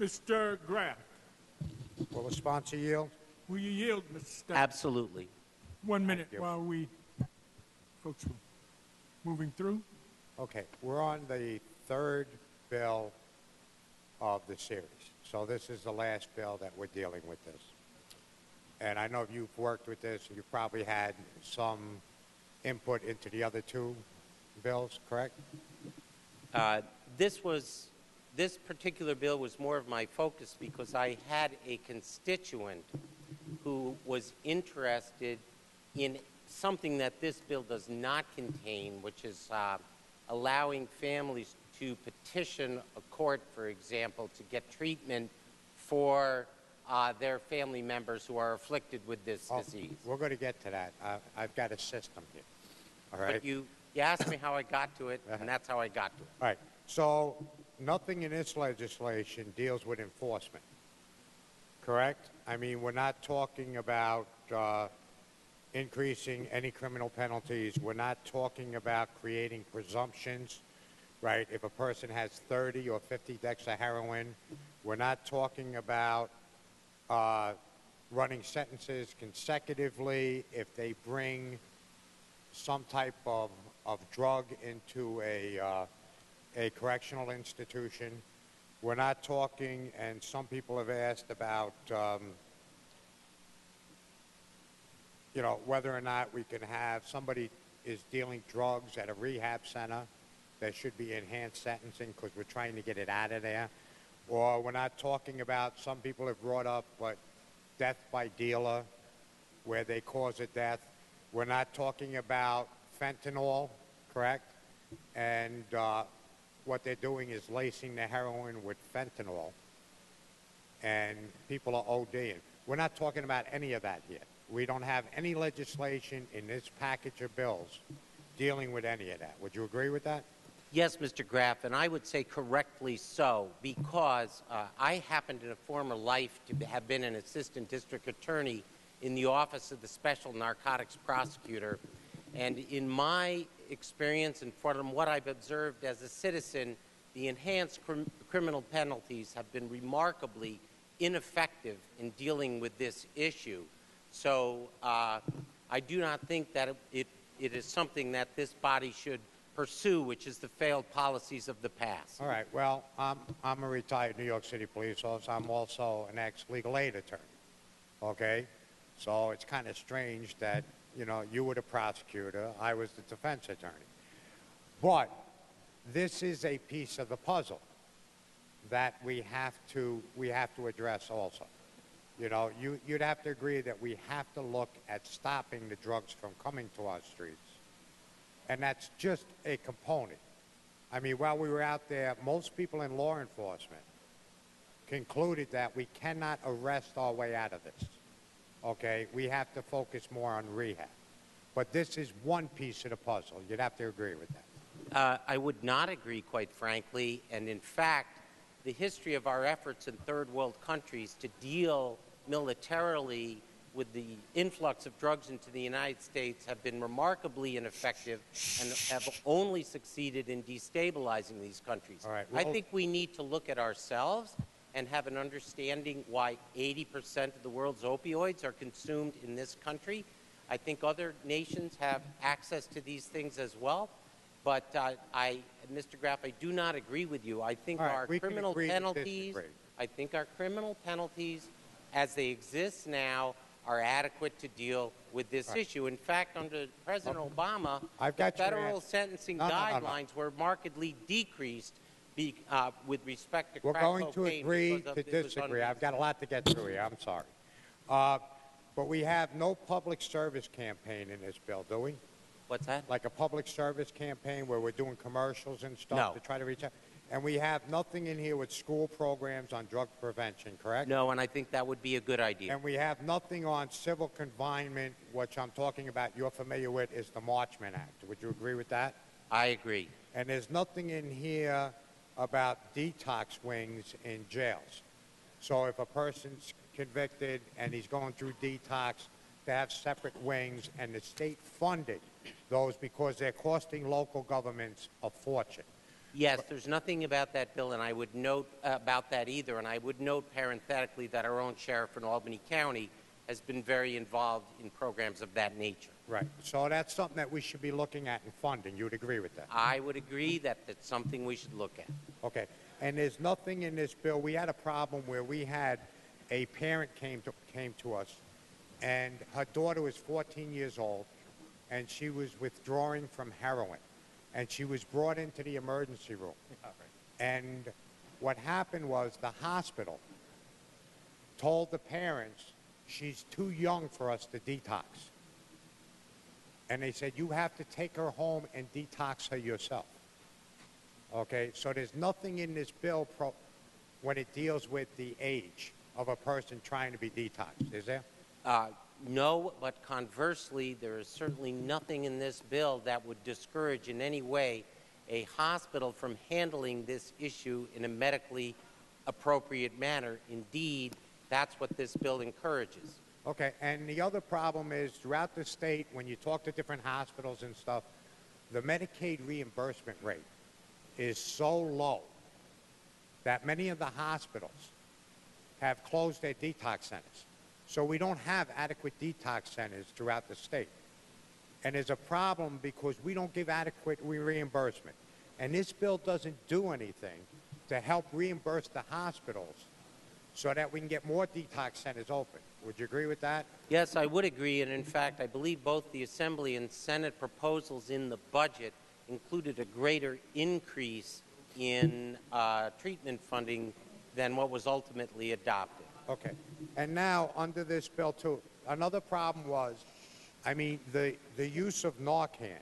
Mr. Graf, Will the sponsor yield? will you yield, Mr. Stepp? Absolutely. 1 minute you. while folks are moving through. Okay, we're on the third bill of the series. So this is the last bill that we're dealing with this. And I know you've worked with this, and you probably had some input into the other two bills, correct? This particular bill was more of my focus because I had a constituent who was interested in something that this bill does not contain, which is allowing families to petition a court, for example, to get treatment for their family members who are afflicted with this disease. We're going to get to that. I've got a system here. All right. But you asked me how I got to it, and that's how I got to it. All right. So nothing in this legislation deals with enforcement, correct? I mean, we're not talking about increasing any criminal penalties. We're not talking about creating presumptions, right? If a person has 30 or 50 decks of heroin, we're not talking about running sentences consecutively if they bring some type of drug into a correctional institution. We're not talking, and some people have asked about, you know, whether or not we can have somebody is dealing drugs at a rehab center. There should be enhanced sentencing because we're trying to get it out of there. Or we're not talking about, some people have brought up, but death by dealer, where they cause a death. We're not talking about fentanyl, correct? And what they're doing is lacing the heroin with fentanyl, and people are ODing. We're not talking about any of that here. We don't have any legislation in this package of bills dealing with any of that. Would you agree with that? Yes, Mr. Graf, and I would say correctly so, because I happened in a former life to have been an assistant district attorney in the Office of the Special Narcotics Prosecutor. And in my experience and from what I've observed as a citizen, the enhanced criminal penalties have been remarkably ineffective in dealing with this issue. So I do not think that it is something that this body should pursue, which is the failed policies of the past. All right. Well, I'm a retired New York City police officer. I'm also an ex-legal aid attorney. Okay? So it's kind of strange that, you know, you were the prosecutor, I was the defense attorney. But this is a piece of the puzzle that we have to address also. You know, you'd have to agree that we have to look at stopping the drugs from coming to our streets. And that's just a component. I mean, while we were out there, most people in law enforcement concluded that we cannot arrest our way out of this. Okay? We have to focus more on rehab. But this is one piece of the puzzle. You'd have to agree with that. I would not agree, quite frankly. And in fact, the history of our efforts in third world countries to deal militarily with the influx of drugs into the United States have been remarkably ineffective and have only succeeded in destabilizing these countries. All right, I think we need to look at ourselves and have an understanding why 80% of the world's opioids are consumed in this country. I think other nations have access to these things as well. But Mr. Graf, I do not agree with you. I think our criminal penalties, as they exist now, are adequate to deal with this issue. In fact, under President Obama, the federal sentencing guidelines were markedly decreased with respect to crack cocaine. We're going to agree to disagree. I've got a lot to get through here. I'm sorry. But we have no public service campaign in this bill, do we? What's that? Like a public service campaign where we're doing commercials and stuff to try to reach out? And we have nothing in here with school programs on drug prevention, correct? No, and I think that would be a good idea. And we have nothing on civil confinement, which I'm talking about, you're familiar with, is the Marchman Act. Would you agree with that? I agree. And there's nothing in here about detox wings in jails. So if a person's convicted and he's going through detox, to have separate wings, and the state funded those because they're costing local governments a fortune. Yes, there's nothing about that bill, and I would note about that either, and I would note parenthetically that our own sheriff in Albany County has been very involved in programs of that nature. Right. So that's something that we should be looking at and funding. You would agree with that? I would agree that that's something we should look at. Okay. And there's nothing in this bill. We had a problem where we had a parent came to us, and her daughter was 14 years old, and she was withdrawing from heroin, and she was brought into the emergency room. And what happened was the hospital told the parents, she's too young for us to detox. And they said, you have to take her home and detox her yourself. Okay, so there's nothing in this bill when it deals with the age of a person trying to be detoxed, is there? No, but conversely, there is certainly nothing in this bill that would discourage in any way a hospital from handling this issue in a medically appropriate manner. Indeed, that's what this bill encourages. Okay, and the other problem is throughout the state, when you talk to different hospitals and stuff, the Medicaid reimbursement rate is so low that many of the hospitals have closed their detox centers. So we don't have adequate detox centers throughout the state. And there's a problem because we don't give adequate reimbursement. And this bill doesn't do anything to help reimburse the hospitals so that we can get more detox centers open. Would you agree with that? Yes, I would agree, and in fact, I believe both the Assembly and Senate proposals in the budget included a greater increase in treatment funding than what was ultimately adopted. Okay. And now, under this bill, too, another problem was, I mean, the use of Narcan,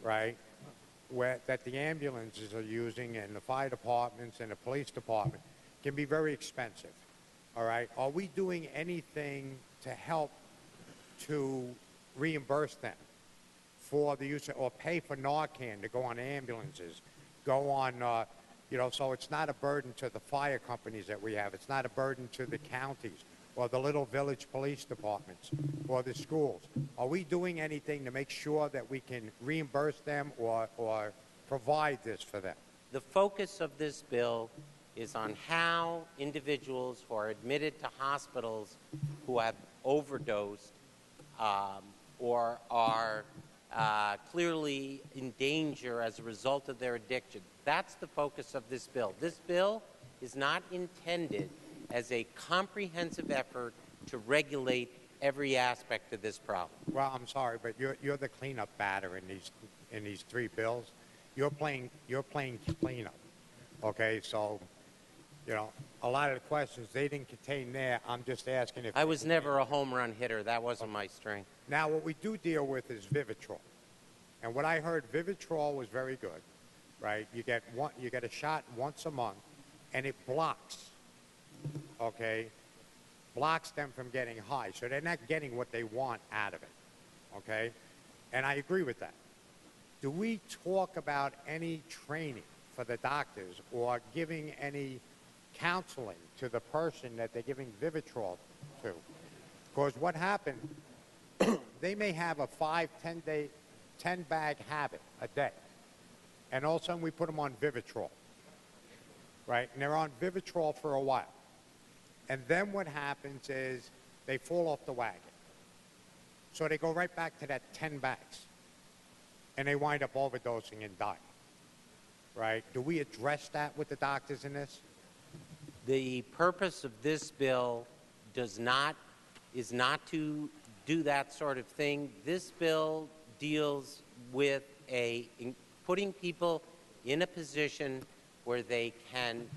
right, that the ambulances are using and the fire departments and the police department can be very expensive, all right? Are we doing anything to help to reimburse them for the use of, or pay for Narcan to go on ambulances, go on, so it's not a burden to the fire companies that we have. It's not a burden to the counties or the little village police departments or the schools. Are we doing anything to make sure that we can reimburse them or provide this for them? The focus of this bill is on how individuals who are admitted to hospitals who have overdosed or are clearly in danger as a result of their addiction. That's the focus of this bill. This bill is not intended as a comprehensive effort to regulate every aspect of this problem. Well, I'm sorry, but you're the cleanup batter in these three bills. You're playing cleanup. Okay, so a lot of the questions they didn't contain there. I'm just asking if I was never a home run hitter. That wasn't my strength. Now, what we do deal with is Vivitrol, and what I heard, Vivitrol was very good, right? You get a shot once a month, and it blocks them from getting high, so they're not getting what they want out of it, okay? And I agree with that. Do we talk about any training for the doctors or giving any counseling to the person that they're giving Vivitrol to? Because what happened, they may have a 10-bag habit a day, and all of a sudden we put them on Vivitrol, right? And they're on Vivitrol for a while. And then what happens is they fall off the wagon. So they go right back to that 10 bags. And they wind up overdosing and dying, right? Do we address that with the doctors in this? The purpose of this bill is not to do that sort of thing. This bill deals with putting people in a position where they can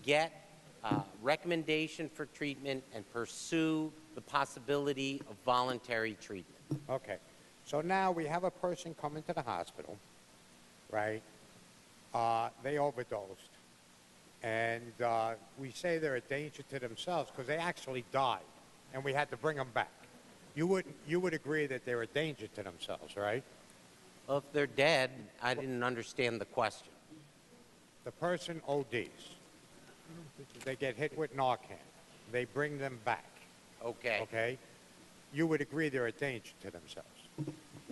get recommendation for treatment and pursue the possibility of voluntary treatment. Okay. So now we have a person come into the hospital, right? They overdosed. And we say they're a danger to themselves because they actually died, and we had to bring them back. You would agree that they're a danger to themselves, right? Well, if they're dead, I didn't understand the question. The person ODs. They get hit with Narcan. They bring them back. Okay. Okay? You would agree they're a danger to themselves.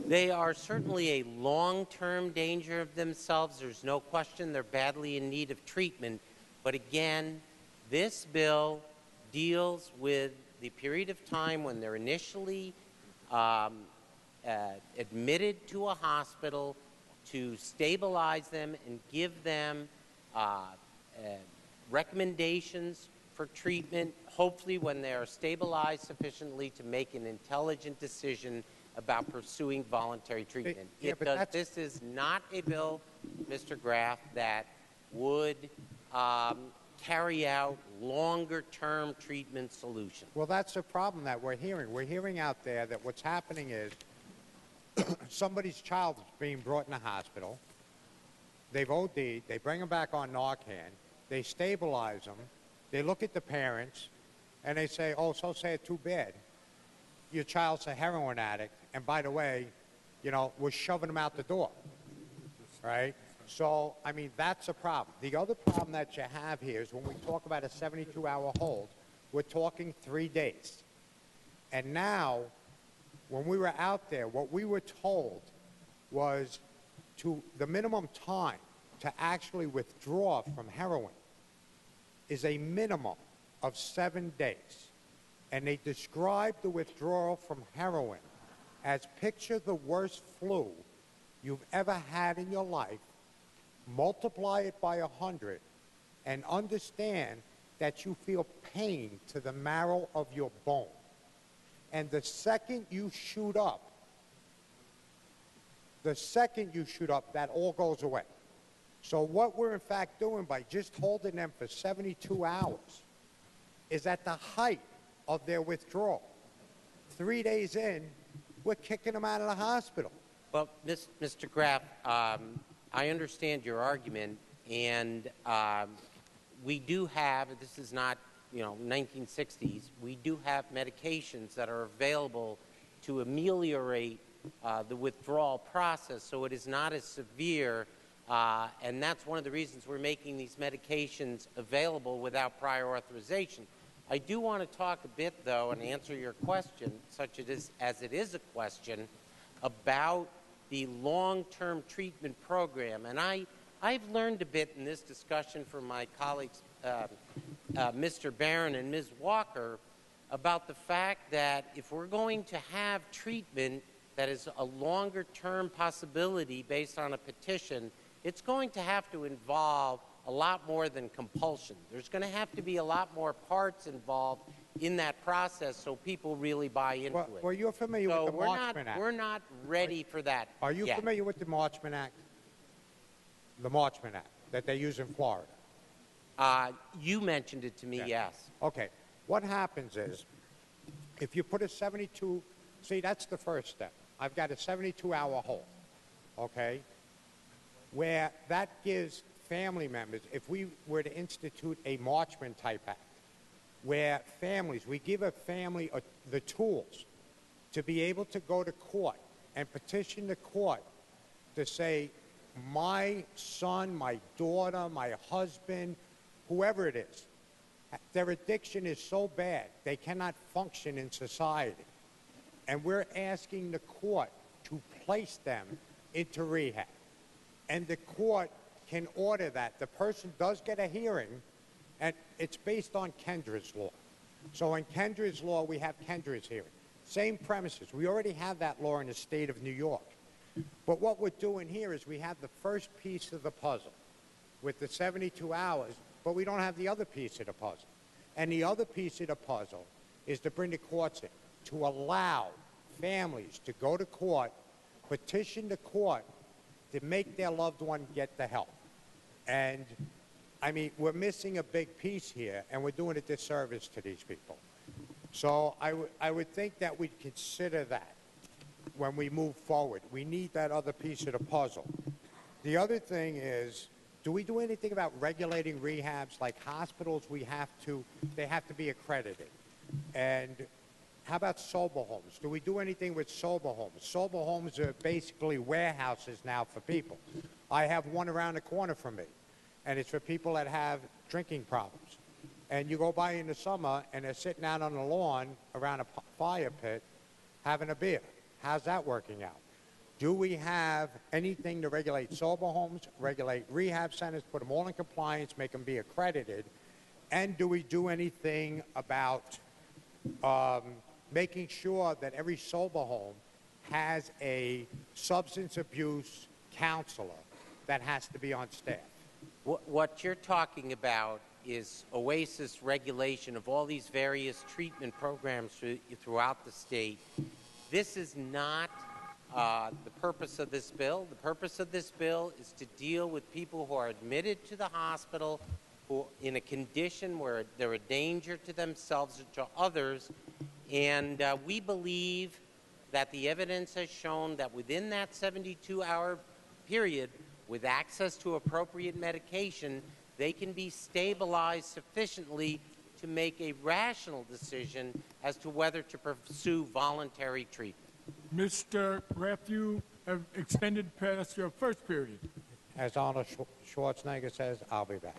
They are certainly a long-term danger of themselves. There's no question they're badly in need of treatment. But again, this bill deals with the period of time when they're initially admitted to a hospital to stabilize them and give them recommendations for treatment, hopefully when they are stabilized sufficiently to make an intelligent decision about pursuing voluntary treatment. This is not a bill, Mr. Graf, that would carry out longer-term treatment solutions. Well, that's the problem that we're hearing. We're hearing out there that what's happening is somebody's child is being brought in a hospital. They've OD'd. They bring them back on Narcan. They stabilize them. They look at the parents, and they say, oh, so sad, too bad. Your child's a heroin addict, and by the way, you know, we're shoving them out the door, right? So, I mean, that's a problem. The other problem that you have here is when we talk about a 72-hour hold, we're talking 3 days. And now, when we were out there, what we were told was the minimum time to actually withdraw from heroin is a minimum of 7 days. And they describe the withdrawal from heroin as picture the worst flu you've ever had in your life, multiply it by 100, and understand that you feel pain to the marrow of your bone. And the second you shoot up, that all goes away. So what we're in fact doing by just holding them for 72 hours is at the height of their withdrawal. 3 days in, we're kicking them out of the hospital. Well, Mr. Graf, I understand your argument, and we do have, this is not, 1960s, we do have medications that are available to ameliorate the withdrawal process, so it is not as severe, and that's one of the reasons we're making these medications available without prior authorization. I do want to talk a bit, though, and answer your question, such as it is a question, about the long-term treatment program. And I've learned a bit in this discussion from my colleagues, Mr. Barron and Ms. Walker, about the fact that if we're going to have treatment that is a longer-term possibility based on a petition, it's going to have to involve a lot more than compulsion. There's going to have to be a lot more parts involved in that process so people really buy into it. Well, you're familiar with the Marchman Act. We're not ready for that Are you yet. familiar with the Marchman Act? The Marchman Act that they use in Florida. You mentioned it to me, yes. Okay. What happens is, if you put a 72, see, that's the first step. I've got a 72-hour hold, okay, where that gives family members, if we were to institute a Marchman-type act, where families, we give a family the tools to be able to go to court and petition the court to say, my son, my daughter, my husband, whoever it is, their addiction is so bad they cannot function in society. And we're asking the court to place them into rehab. And the court can order that. The person does get a hearing, and it's based on Kendra's law. So in Kendra's law, we have Kendra's hearing. Same premises. We already have that law in the state of New York. But what we're doing here is we have the first piece of the puzzle with the 72 hours, but we don't have the other piece of the puzzle. And the other piece of the puzzle is to bring the courts in, to allow families to go to court, petition the court to make their loved one get the help. And, I mean, we're missing a big piece here, and we're doing a disservice to these people. So I would think that we'd consider that when we move forward. We need that other piece of the puzzle. The other thing is, do we do anything about regulating rehabs? Like hospitals, they have to be accredited. And how about sober homes? Do we do anything with sober homes? Sober homes are basically warehouses now for people. I have one around the corner from me, and it's for people that have drinking problems. And you go by in the summer, and they're sitting out on the lawn around a fire pit having a beer. How's that working out? Do we have anything to regulate sober homes, regulate rehab centers, put them all in compliance, make them be accredited? And do we do anything about making sure that every sober home has a substance abuse counselor that has to be on staff? What you're talking about is OASIS regulation of all these various treatment programs throughout the state. This is not the purpose of this bill. The purpose of this bill is to deal with people who are admitted to the hospital who in a condition where they're a danger to themselves or to others. And we believe that the evidence has shown that within that 72-hour period, with access to appropriate medication, they can be stabilized sufficiently to make a rational decision as to whether to pursue voluntary treatment. Mr. Graf, you have extended past your first period. As Arnold Schwarzenegger says, I'll be back.